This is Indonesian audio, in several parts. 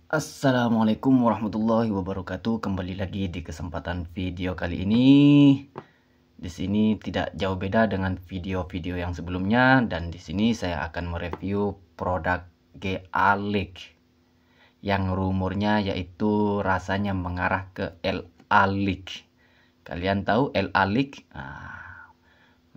Assalamualaikum warahmatullahi wabarakatuh. Kembali lagi di kesempatan video kali ini. Di sini tidak jauh beda dengan video-video yang sebelumnya, dan di sini saya akan mereview produk GA Leak yang rumornya yaitu rasanya mengarah ke LA Leak. Kalian tahu LA Leak?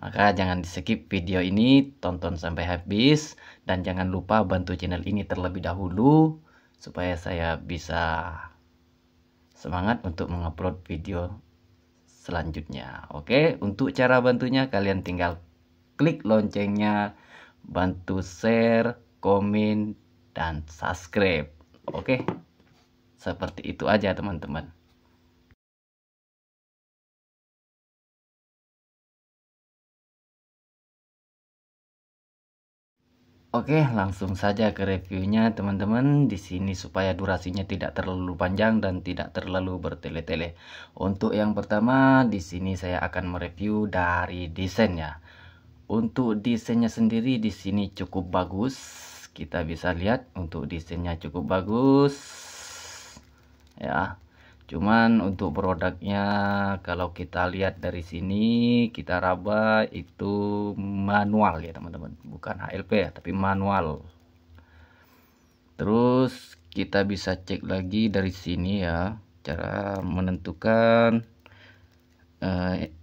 Maka jangan di skip video ini, tonton sampai habis, dan jangan lupa bantu channel ini terlebih dahulu supaya saya bisa semangat untuk mengupload video selanjutnya. Oke, untuk cara bantunya kalian tinggal klik loncengnya, bantu share, komen, dan subscribe. Oke, seperti itu aja teman-teman. Oke, langsung saja ke reviewnya teman-teman. Di sini supaya durasinya tidak terlalu panjang dan tidak terlalu bertele-tele. Untuk yang pertama, di sini saya akan mereview dari desainnya. Untuk desainnya sendiri di sini cukup bagus. Kita bisa lihat untuk desainnya cukup bagus. Ya. Cuman untuk produknya kalau kita lihat dari sini, kita raba itu manual ya teman-teman, bukan HLP ya, tapi manual. Terus kita bisa cek lagi dari sini ya, cara menentukan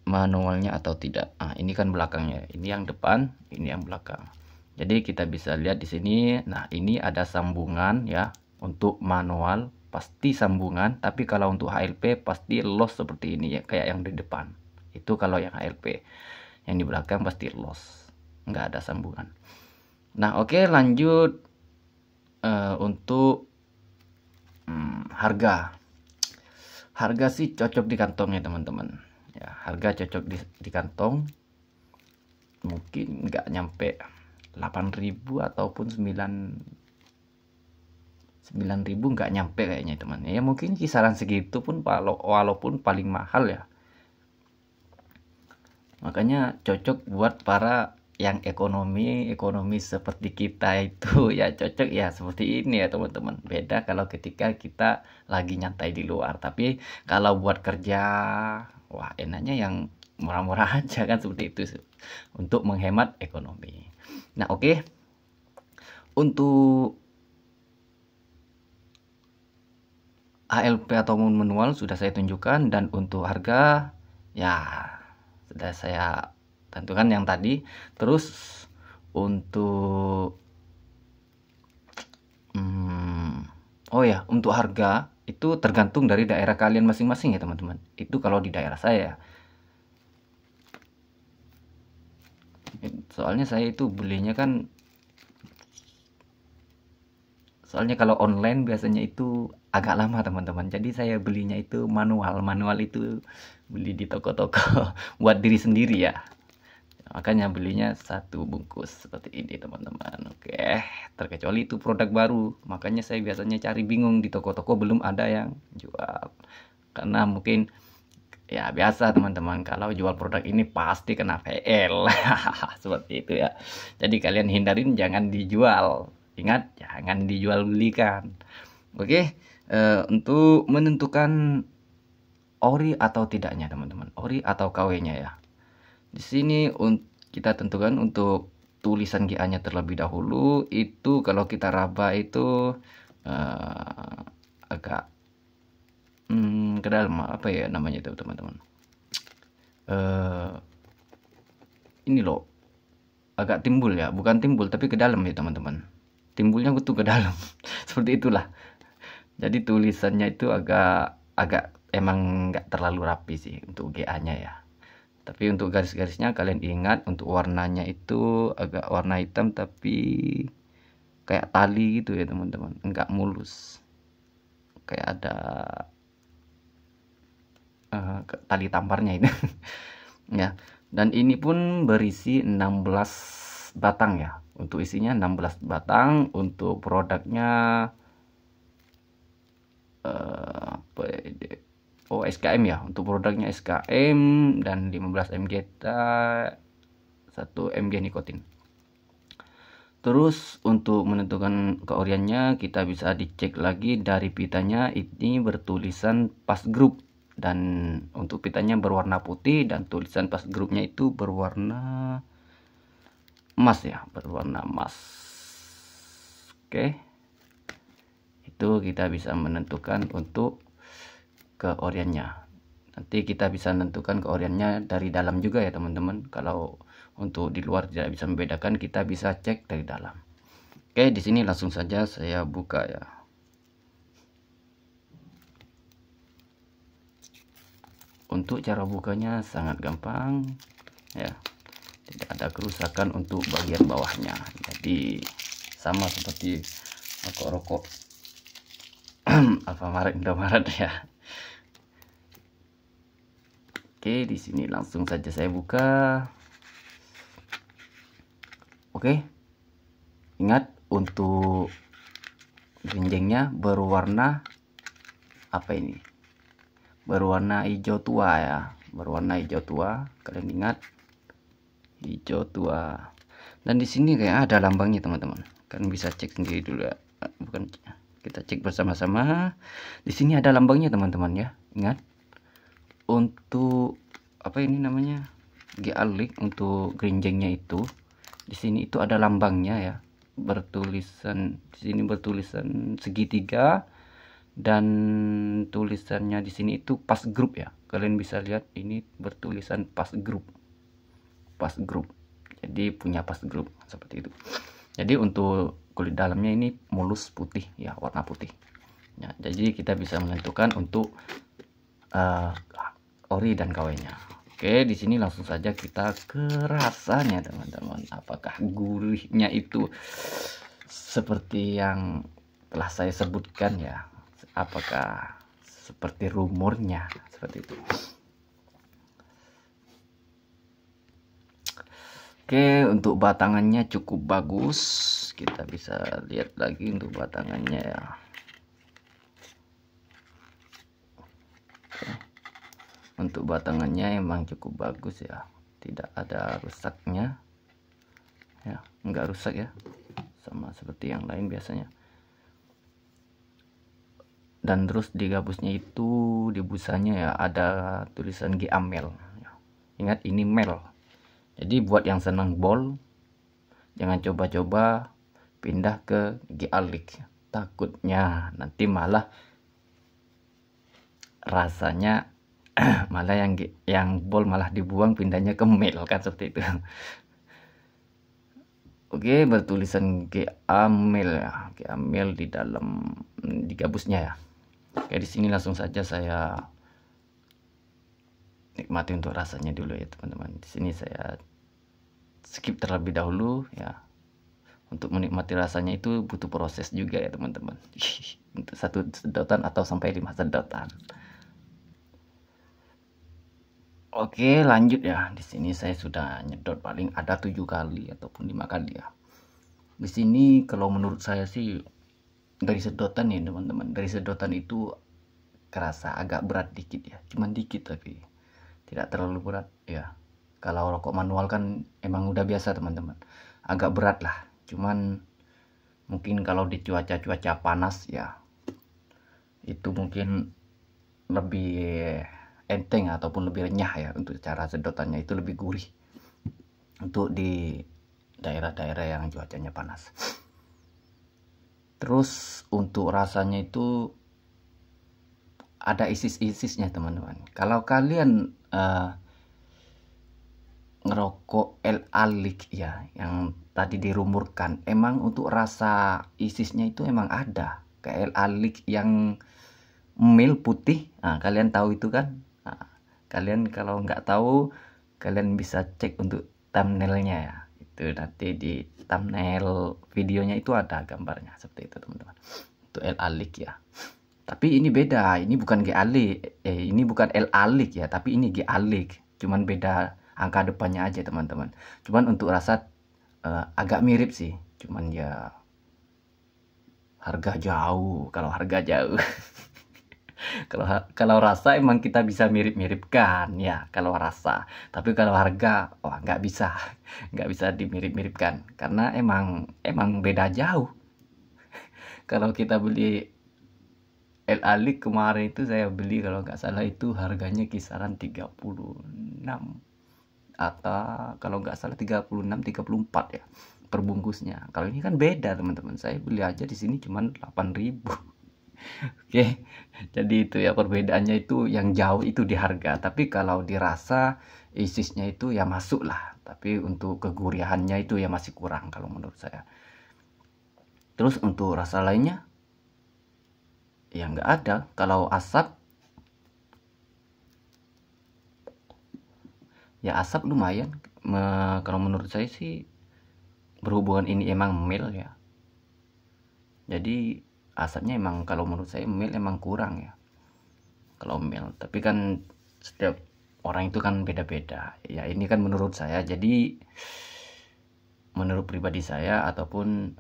manualnya atau tidak. Ini kan belakangnya, ini yang depan, ini yang belakang. Jadi kita bisa lihat di sini. Nah, ini ada sambungan ya untuk manual. Pasti sambungan, tapi kalau untuk HLP pasti loss seperti ini ya, kayak yang di depan. Itu kalau yang HLP. Yang di belakang pasti loss, nggak ada sambungan. Nah, oke, lanjut untuk harga. Harga sih cocok di kantongnya teman-teman. Ya, harga cocok di kantong. Mungkin nggak nyampe 8.000 ataupun 9.000, nggak nyampe kayaknya teman ya, mungkin kisaran segitu pun walaupun paling mahal ya. Makanya cocok buat para yang ekonomi seperti kita itu ya, cocok ya seperti ini ya teman-teman. Beda kalau ketika kita lagi nyantai di luar, tapi kalau buat kerja, wah enaknya yang murah-murah aja kan, seperti itu untuk menghemat ekonomi. Nah, oke. Untuk HLP atau manual sudah saya tunjukkan, dan untuk harga ya sudah saya tentukan yang tadi. Terus untuk oh ya, untuk harga itu tergantung dari daerah kalian masing-masing ya teman-teman. Itu kalau di daerah saya, soalnya saya itu belinya kan, soalnya kalau online biasanya itu agak lama teman-teman. Jadi saya belinya itu manual itu beli di toko-toko buat diri sendiri ya. Makanya belinya satu bungkus seperti ini teman-teman. Oke, terkecuali itu produk baru, makanya saya biasanya cari bingung di toko-toko belum ada yang jual. Karena mungkin ya biasa teman-teman, kalau jual produk ini pasti kena VL. Seperti itu ya. Jadi kalian hindarin, jangan dijual. Ingat, jangan dijual belikan. Oke, untuk menentukan ori atau tidaknya teman-teman, ori atau KW-nya ya. Di sini kita tentukan untuk tulisan GA-nya terlebih dahulu. Itu kalau kita raba itu agak ke dalam, apa ya namanya itu teman-teman, ini loh, agak timbul ya, bukan timbul tapi ke dalam ya teman-teman, timbulnya betul ke dalam. Seperti itulah. Jadi tulisannya itu agak emang nggak terlalu rapi sih untuk GA-nya ya. Tapi untuk garis-garisnya kalian ingat, untuk warnanya itu agak warna hitam tapi kayak tali gitu ya teman-teman, enggak mulus, kayak ada tali tamparnya itu. Ya, dan ini pun berisi 16 batang ya. Untuk isinya 16 batang. Untuk produknya SKM ya. Untuk produknya SKM, dan 15 mg 1 mg nikotin. Terus untuk menentukan keoriannya kita bisa dicek lagi dari pitanya, ini bertulisan pas grup, dan untuk pitanya berwarna putih dan tulisan pas grupnya itu berwarna emas ya, berwarna emas. Oke, itu kita bisa menentukan untuk keoriannya. Nanti kita bisa menentukan keoriannya dari dalam juga ya teman-teman. Kalau untuk di luar tidak bisa membedakan, kita bisa cek dari dalam. Oke, di sini langsung saja saya buka ya. Untuk cara bukanya sangat gampang ya, tidak ada kerusakan untuk bagian bawahnya, jadi sama seperti rokok Alfamart, Indomaret ya. Oke, di sini langsung saja saya buka. Oke, ingat untuk genjengnya berwarna apa ini? Berwarna hijau tua ya, berwarna hijau tua. Kalian ingat hijau tua. Dan di sini kayak ada lambangnya teman-teman. Kalian bisa cek sendiri dulu ya. Bukan, kita cek bersama-sama. Di sini ada lambangnya teman-teman ya. Ingat, untuk apa ini namanya, G-Alik, untuk gerinjengnya itu di sini itu ada lambangnya ya, bertulisan di sini bertulisan segitiga, dan tulisannya di sini itu pas grup ya. Kalian bisa lihat ini bertulisan pas grup, jadi punya pas grup seperti itu. Jadi untuk kulit dalamnya ini mulus putih ya, warna putih ya. Jadi kita bisa menentukan untuk ori dan KW-nya. Oke, di sini langsung saja kita ke rasanya teman-teman. Apakah gurihnya itu seperti yang telah saya sebutkan ya? Apakah seperti rumornya seperti itu? Oke, untuk batangannya cukup bagus. Kita bisa lihat lagi untuk batangannya ya. Untuk batangannya emang cukup bagus ya, tidak ada rusaknya ya, enggak rusak ya, sama seperti yang lain biasanya. Dan terus di gabusnya itu, di busanya ya, ada tulisan G-Amel ya. Ingat ini mel, jadi buat yang senang bol jangan coba-coba pindah ke G-Alik, takutnya nanti malah rasanya malah yang bol malah dibuang, pindahnya ke mel kan, seperti itu. Oke, bertulisan G-Amel ya, G-Amel di dalam, di gabusnya ya. Oke, di sini langsung saja saya nikmati untuk rasanya dulu ya teman-teman. Di sini saya skip terlebih dahulu ya. Untuk menikmati rasanya itu butuh proses juga ya teman-teman. Untuk 1 sedotan atau sampai 5 sedotan. Oke, lanjut ya. Di sini saya sudah nyedot paling ada 7 kali ataupun 5 kali ya. Di sini kalau menurut saya sih dari sedotan ya teman-teman. Dari sedotan itu kerasa agak berat dikit ya. Cuman dikit tapi tidak terlalu berat ya. Kalau rokok manual kan emang udah biasa teman-teman. Agak berat lah. Cuman mungkin kalau di cuaca-cuaca panas ya, itu mungkin lebih enteng ataupun lebih renyah ya. Untuk cara sedotannya itu lebih gurih untuk di daerah-daerah yang cuacanya panas. Terus untuk rasanya itu ada isis-isisnya teman-teman. Kalau kalian ngerokok El-Alik ya, yang tadi dirumorkan, emang untuk rasa isisnya itu emang ada kayak El-Alik yang mil putih. Nah, kalian tahu itu kan? Nah, kalian kalau nggak tahu, kalian bisa cek untuk thumbnailnya ya. Itu nanti di thumbnail videonya itu ada gambarnya seperti itu teman-teman. Untuk El-Alik ya. Tapi ini beda, ini bukan G-Alik, ini bukan El-Alik ya, tapi ini G-Alik. Cuman beda angka depannya aja teman-teman. Cuman untuk rasa agak mirip sih. Cuman ya harga jauh, kalau harga jauh. Kalau rasa emang kita bisa mirip-miripkan ya kalau rasa. Tapi kalau harga, wah nggak bisa, nggak bisa dimirip-miripkan karena emang beda jauh. Kalau kita beli El Alik kemarin itu saya beli kalau nggak salah itu harganya kisaran 36 atau kalau nggak salah 36 34 ya perbungkusnya. Kalau ini kan beda teman-teman. Saya beli aja di sini cuman 8.000. Oke, jadi itu ya perbedaannya itu yang jauh itu di harga. Tapi kalau dirasa isisnya itu ya masuk lah. Tapi untuk kegurihannya itu ya masih kurang kalau menurut saya. Terus untuk rasa lainnya ya nggak ada. Kalau asap ya asap lumayan. Kalau menurut saya sih berhubungan ini emang mil ya. Jadi asapnya emang kalau menurut saya mil emang kurang ya kalau mil, tapi kan setiap orang itu kan beda-beda ya, ini kan menurut saya. Jadi menurut pribadi saya ataupun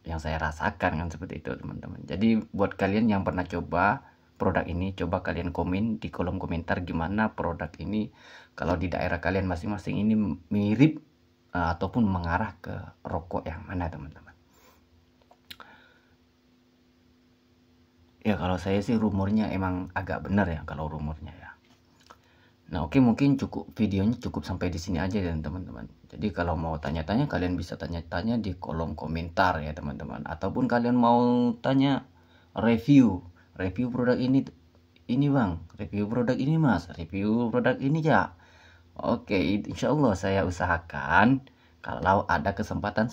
yang saya rasakan kan seperti itu teman-teman. Jadi buat kalian yang pernah coba produk ini, coba kalian komen di kolom komentar gimana produk ini, kalau di daerah kalian masing-masing ini mirip ataupun mengarah ke rokok yang mana teman-teman. Ya kalau saya sih rumornya emang agak benar ya kalau rumornya ya. Nah oke, mungkin videonya cukup sampai di sini aja ya teman-teman. Jadi kalau mau tanya-tanya kalian bisa tanya-tanya di kolom komentar ya teman-teman. Ataupun kalian mau tanya review produk ini bang, review produk ini mas, review produk ini ya. Oke, insya Allah saya usahakan kalau ada kesempatan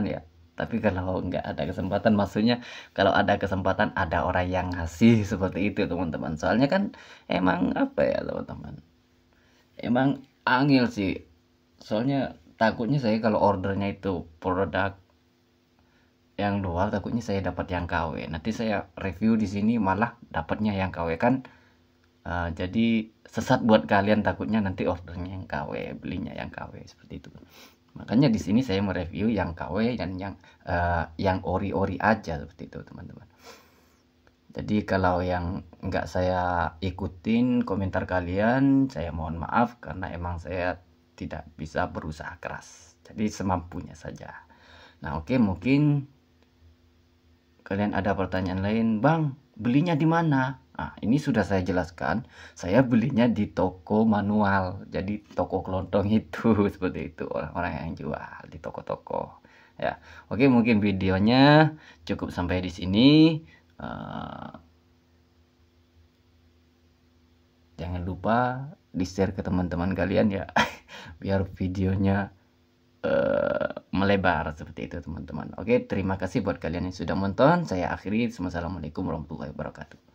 ya. Tapi kalau nggak ada kesempatan, maksudnya kalau ada kesempatan ada orang yang ngasih seperti itu teman-teman. Soalnya kan emang apa ya teman-teman, emang angel sih. Soalnya takutnya saya kalau ordernya itu produk yang luar, takutnya saya dapat yang KW. Nanti saya review di sini malah dapatnya yang KW kan. Jadi sesat buat kalian, takutnya nanti ordernya yang KW, belinya yang KW seperti itu. Makanya di sini saya mereview yang KW dan yang ori-ori aja seperti itu teman-teman. Jadi kalau yang nggak saya ikutin komentar kalian, saya mohon maaf karena emang saya tidak bisa berusaha keras. Jadi semampunya saja. Nah oke, mungkin kalian ada pertanyaan lain, bang belinya di mana? Nah, ini sudah saya jelaskan. Saya belinya di toko manual. Jadi toko kelontong itu seperti itu, orang-orang yang jual di toko-toko. Ya, oke mungkin videonya cukup sampai di sini. Jangan lupa di-share ke teman-teman kalian ya, biar videonya melebar seperti itu teman-teman. Oke, terima kasih buat kalian yang sudah menonton. Saya akhiri. Wassalamualaikum warahmatullahi wabarakatuh.